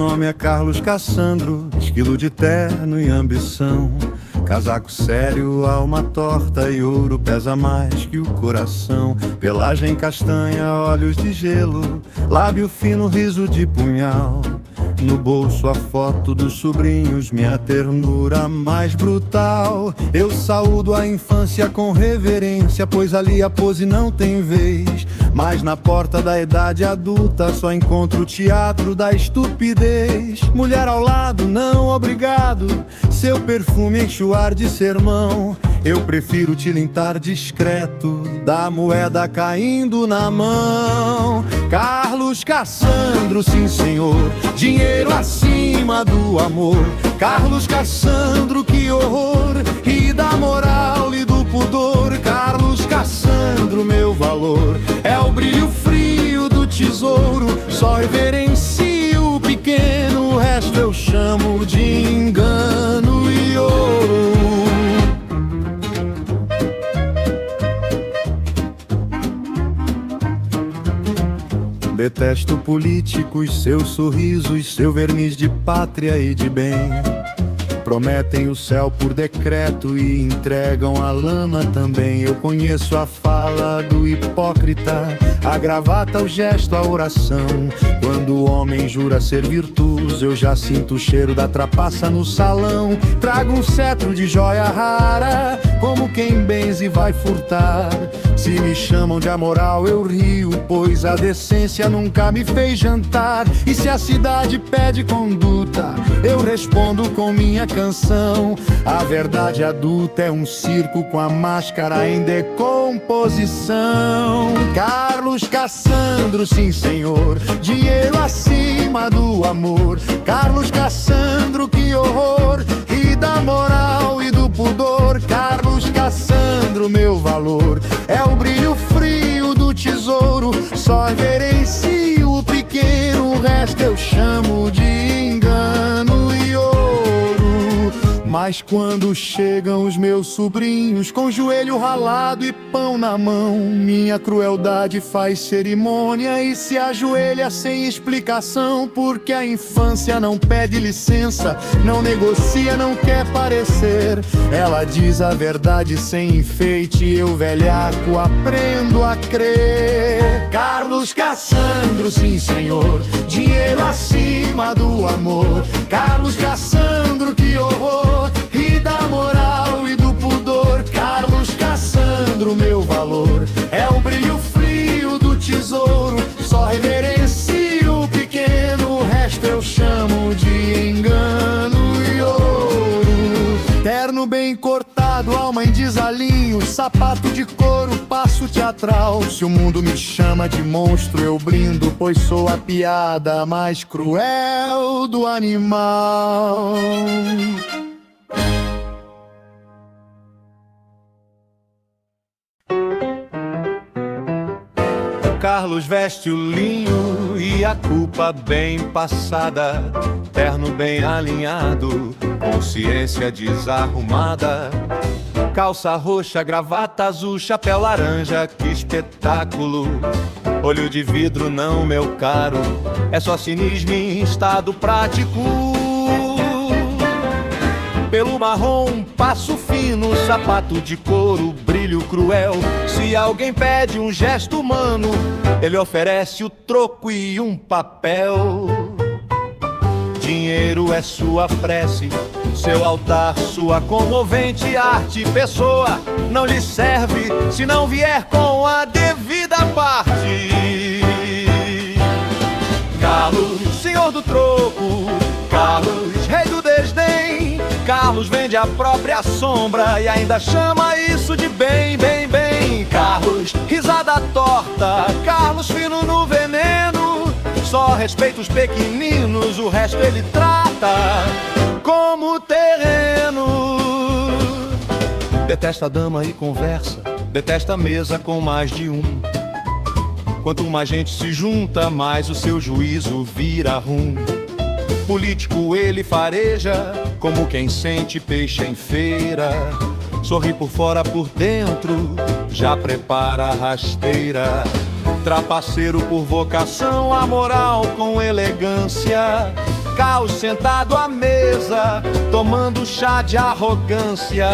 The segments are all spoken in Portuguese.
nome é Carlos Cassandro, esquilo de terno e ambição. Casaco sério, alma torta e ouro pesa mais que o coração. Pelagem castanha, olhos de gelo, lábio fino, riso de punhal. No bolso a foto dos sobrinhos, minha ternura mais brutal. Eu saúdo a infância com reverência, pois ali a pose não tem vez. Mas na porta da idade adulta só encontro o teatro da estupidez. Mulher ao lado, não obrigado, seu perfume enche o ar de sermão. Eu prefiro tilintar discreto, da moeda caindo na mão. Carlos Cassandro, sim senhor, dinheiro acima do amor. Carlos Cassandro, que horror, e da moral e do pudor. Carlos Cassandro, meu valor é o brilho frio do tesouro. Só reverencio o pequeno, o resto eu chamo de engano e ouro. Detesto políticos, seus sorrisos, seu verniz de pátria e de bem. Prometem o céu por decreto e entregam a lama também. Eu conheço a fala do hipócrita, a gravata, o gesto, a oração. Quando o homem jura ser virtuoso, eu já sinto o cheiro da trapaça no salão. Trago um cetro de joia rara, como quem benze vai furtar. Se me chamam de amoral eu rio, pois a decência nunca me fez jantar. E se a cidade pede conduta, eu respondo com minha canção. A verdade adulta é um circo com a máscara em decomposição. Carlos Cassandro, sim senhor, dinheiro acima do amor. Carlos Cassandro, que horror, e da moral e do pudor. Carlos Cassandro, meu valor é o brilho frio do tesouro. Só reverencio o pequeno, o resto eu chamo de engano e ouro. Mas quando chegam os meus sobrinhos com joelho ralado e pão na mão, minha crueldade faz cerimônia e se ajoelha sem explicação. Porque a infância não pede licença, não negocia, não quer parecer. Ela diz a verdade sem enfeite, eu velhaco aprendo a crer. Carlos Cassandro, sim senhor, dinheiro acima do amor. Carlos Cassandro, que horror, e da moral e do pudor. Carlos Cassandro, meu valor é o brilho frio do tesouro. Só reverencio o pequeno, o resto eu chamo de engano e ouro. Terno bem cortado, alma em desalinho, sapato de couro, passo teatral. Se o mundo me chama de monstro eu brindo, pois sou a piada mais cruel do animal. Carlos veste o linho e a culpa bem passada, terno bem alinhado, consciência desarrumada. Calça roxa, gravata azul, chapéu laranja, que espetáculo. Olho de vidro não, meu caro, é só cinismo em estado prático. Pelo marrom, passo fino, sapato de couro, brilho cruel. Se alguém pede um gesto humano, ele oferece o troco e um papel. Dinheiro é sua prece, seu altar, sua comovente arte. Pessoa não lhe serve se não vier com a devida parte. Carlos, senhor do troco, Carlos, rei do desdém. Carlos vende a própria sombra e ainda chama isso de bem, bem, bem. Carlos, risada torta, Carlos fino no veneno. Só respeita os pequeninos, o resto ele trata como terreno. Detesta dama e conversa, detesta a mesa com mais de um. Quanto mais gente se junta, mais o seu juízo vira rum. Político ele fareja, como quem sente peixe em feira. Sorri por fora, por dentro, já prepara a rasteira. Trapaceiro por vocação, a moral com elegância. Carlos sentado à mesa, tomando chá de arrogância.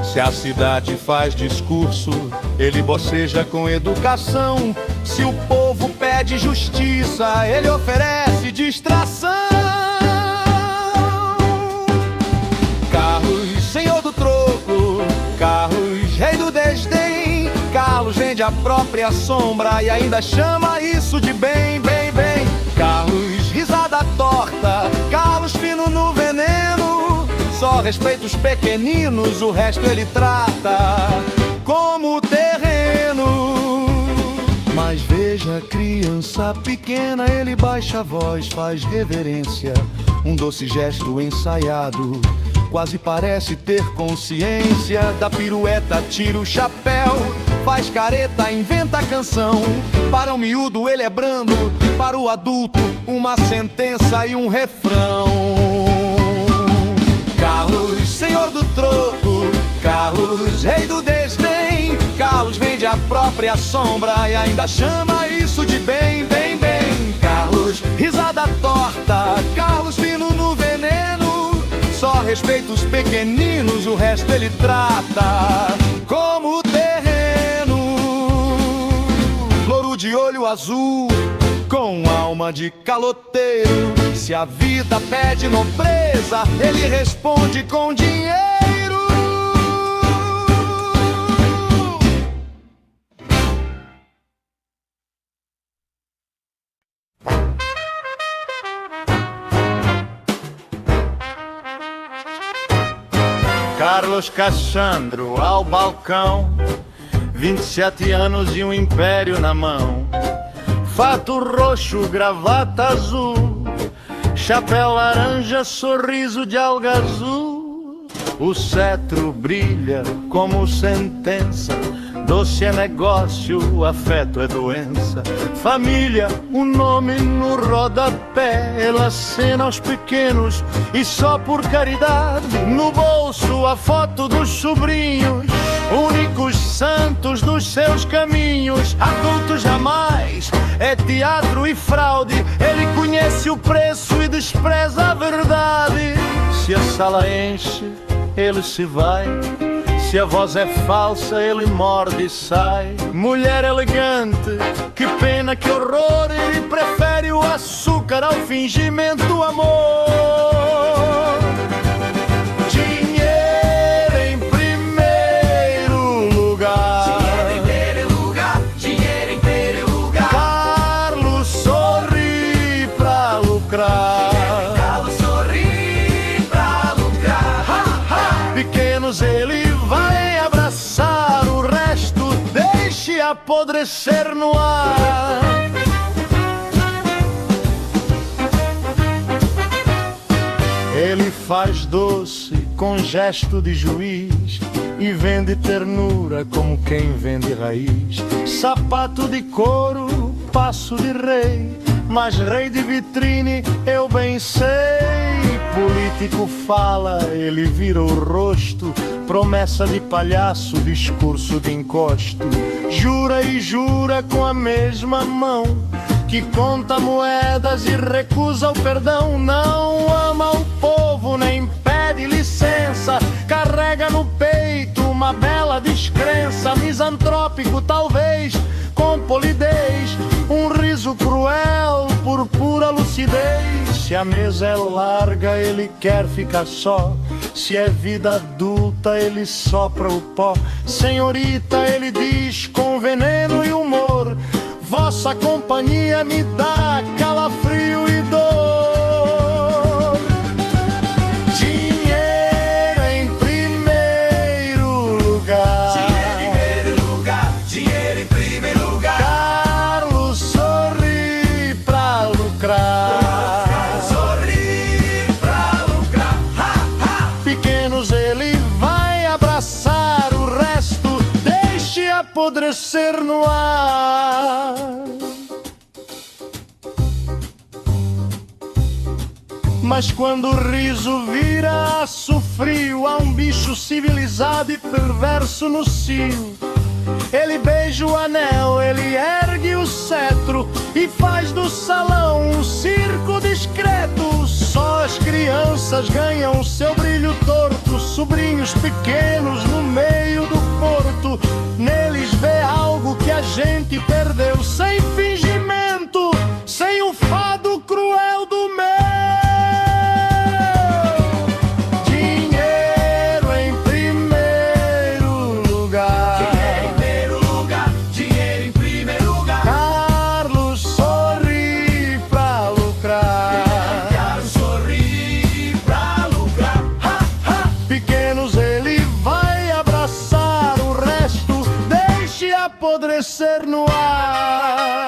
Se a cidade faz discurso, ele boceja com educação. Se o povo pede justiça, ele oferece distração. Carlos, senhor do troco, Carlos, rei do desdém. Carlos vende a própria sombra e ainda chama isso de bem, bem, bem. Carlos, risada torta, Carlos fino no veneno. Só respeita os pequeninos, o resto ele trata como terreno. Mas veja, criança pequena, ele baixa a voz, faz reverência. Um doce gesto ensaiado, quase parece ter consciência. Da pirueta tira o chapéu, faz careta, inventa canção. Para o miúdo ele é brando, para o adulto uma sentença e um refrão. Carlos, senhor do troco, Carlos, rei do desdém. Carlos vende a própria sombra e ainda chama isso de bem, bem, bem. Carlos, risada torta, Carlos fino no veneno. Só respeita os pequeninos, o resto ele trata como terreno. Louro de olho azul, com alma de caloteiro. Se a vida pede nobreza, ele responde com dinheiro. Carlos Cassandro ao balcão, 27 anos e um império na mão. Fato roxo, gravata azul, chapéu laranja, sorriso de alga azul. O cetro brilha como sentença, doce é negócio, afeto é doença. Família, um nome no rodapé, ele acena aos pequenos e só por caridade. No bolso a foto dos sobrinhos, únicos santos dos seus caminhos. Adulto jamais, é teatro e fraude. Ele conhece o preço e despreza a verdade. Se a sala enche, ele se vai. Se a voz é falsa, ele morde e sai. Mulher elegante, que pena, que horror. Ele prefere o açúcar ao fingimento, amor. Dinheiro em primeiro lugar. Dinheiro em primeiro lugar. Dinheiro em primeiro lugar. Carlos sorri pra lucrar. Carlos sorri pra lucrar. Ha, ha. Pequenos ele vai abraçar, o resto deixe apodrecer no ar. Ele faz doce com gesto de juiz e vende ternura como quem vende raiz. Sapato de couro, passo de rei, mas rei de vitrine eu bem sei. Político fala, ele vira o rosto, promessa de palhaço, discurso de encosto. Jura e jura com a mesma mão, que conta moedas e recusa o perdão. Não ama o povo, nem pede licença, carrega no peito uma bela descrença. Misantrópico talvez, com polidez, um riso cruel por pura lucidez. Se a mesa é larga, ele quer ficar só. Se é vida adulta, ele sopra o pó. Senhorita, ele diz com veneno e humor, vossa companhia me dá calafrio e dor. Dinheiro em primeiro lugar. Dinheiro em primeiro lugar. Dinheiro em primeiro lugar. Carlos sorri pra lucrar. Sorri pra lucrar. Ha, ha. Pequenos ele vai abraçar, o resto deixe apodrecer no ar. Mas quando o riso vira aço frio, há um bicho civilizado e perverso no cio. Ele beija o anel, ele ergue o cetro e faz do salão um circo discreto. Só as crianças ganham seu brilho torto, sobrinhos pequenos no meio do porto. Neles vê algo que a gente perdeu, sem fingimento, sem o fado cruel do meu. Dinheiro em primeiro lugar. Dinheiro em primeiro lugar, dinheiro em primeiro lugar. Carlos sorri pra lucrar. Quero sorrir pra lucrar. Ha, ha. Pequenos ele vai abraçar, o resto deixe apodrecer no ar.